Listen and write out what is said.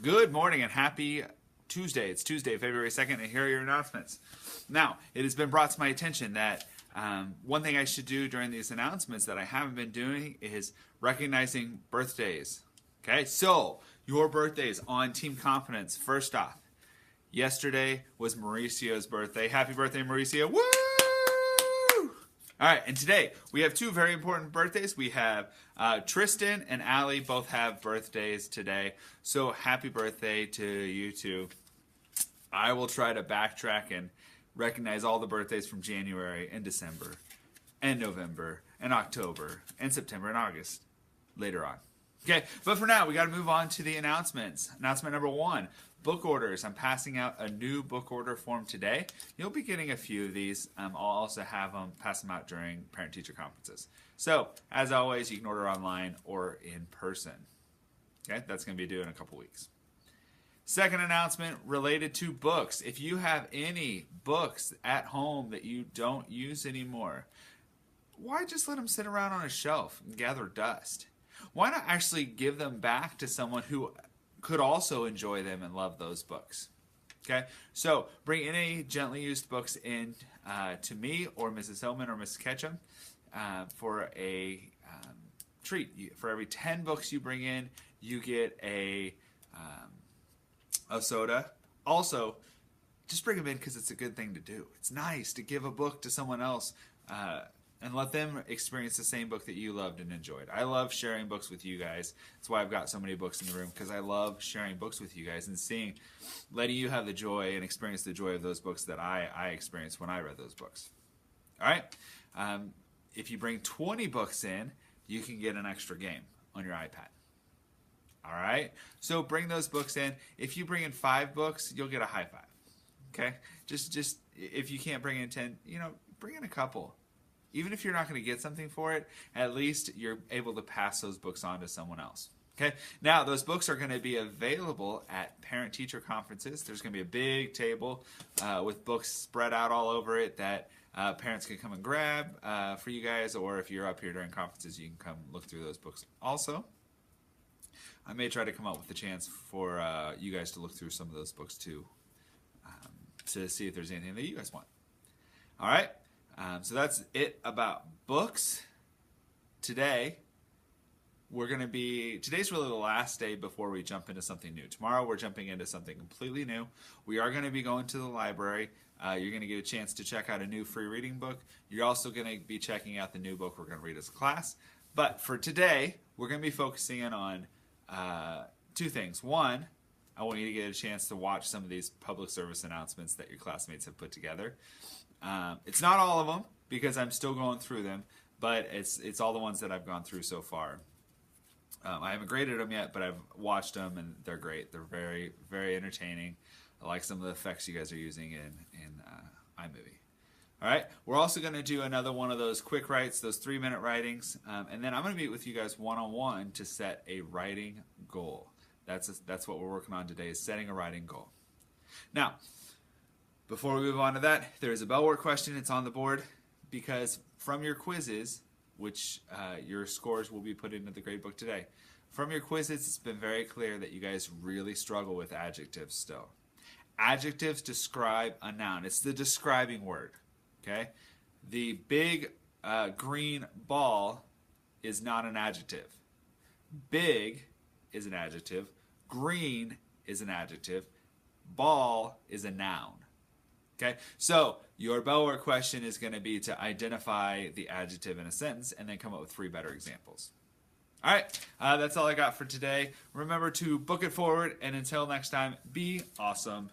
Good morning and happy Tuesday. It's Tuesday, February 2nd, and here are your announcements. Now, it has been brought to my attention that one thing I should do during these announcements that I haven't been doing is recognizing birthdays. Okay, so your birthdays on Team Confidence. First off, yesterday was Mauricio's birthday. Happy birthday, Mauricio. Woo! All right, and today we have two very important birthdays. We have Tristan and Allie both have birthdays today. So happy birthday to you two. I will try to backtrack and recognize all the birthdays from January and December and November and October and September and August later on. Okay, but for now, we got to move on to the announcements. Announcement number one, book orders. I'm passing out a new book order form today. You'll be getting a few of these. I'll also have them pass them out during parent-teacher conferences. So, as always, you can order online or in person. Okay, that's going to be due in a couple weeks. Second announcement related to books. If you have any books at home that you don't use anymore, why just let them sit around on a shelf and gather dust? Why not actually give them back to someone who could also enjoy them and love those books? Okay, so bring any gently used books in to me or Mrs. Hillman or Mrs. Ketchum for a treat. For every 10 books you bring in, you get a soda. Also, just bring them in because it's a good thing to do. It's nice to give a book to someone else and let them experience the same book that you loved and enjoyed. I love sharing books with you guys. That's why I've got so many books in the room, because I love sharing books with you guys and letting you have the joy and experience the joy of those books that I experienced when I read those books. All right? If you bring 20 books in, you can get an extra game on your iPad. All right? So bring those books in. If you bring in 5 books, you'll get a high five. Okay? Just if you can't bring in 10, bring in a couple. Even if you're not going to get something for it, at least you're able to pass those books on to someone else. Okay? Now, those books are going to be available at parent-teacher conferences. There's going to be a big table with books spread out all over it that parents can come and grab for you guys, or if you're up here during conferences, you can come look through those books also. I may try to come up with a chance for you guys to look through some of those books too, to see if there's anything that you guys want. All right? So that's it about books. Today's really the last day before we jump into something new. Tomorrow we're jumping into something completely new. We are going to be going to the library. You're going to get a chance to check out a new free reading book. You're also going to be checking out the new book we're going to read as a class. But for today, we're going to be focusing in on two things. One, I want you to get a chance to watch some of these public service announcements that your classmates have put together. It's not all of them because I'm still going through them, but it's all the ones that I've gone through so far. I haven't graded them yet, but I've watched them and they're great. They're very, very entertaining. I like some of the effects you guys are using in iMovie. All right, we're also going to do another one of those quick writes, those 3-minute writings, and then I'm going to meet with you guys one-on-one to set a writing goal. That's what we're working on today, is setting a writing goal. Now, before we move on to that, there is a Bell Work question. It's on the board because from your quizzes, which your scores will be put into the gradebook today, from your quizzes, it's been very clear that you guys really struggle with adjectives still. Adjectives describe a noun. It's the describing word. Okay? The big green ball is not an adjective. Big is an adjective. Green is an adjective. Ball is a noun. Okay, so your Bell Work question is going to be to identify the adjective in a sentence and then come up with 3 better examples. All right, that's all I got for today. Remember to book it forward, and until next time, be awesome.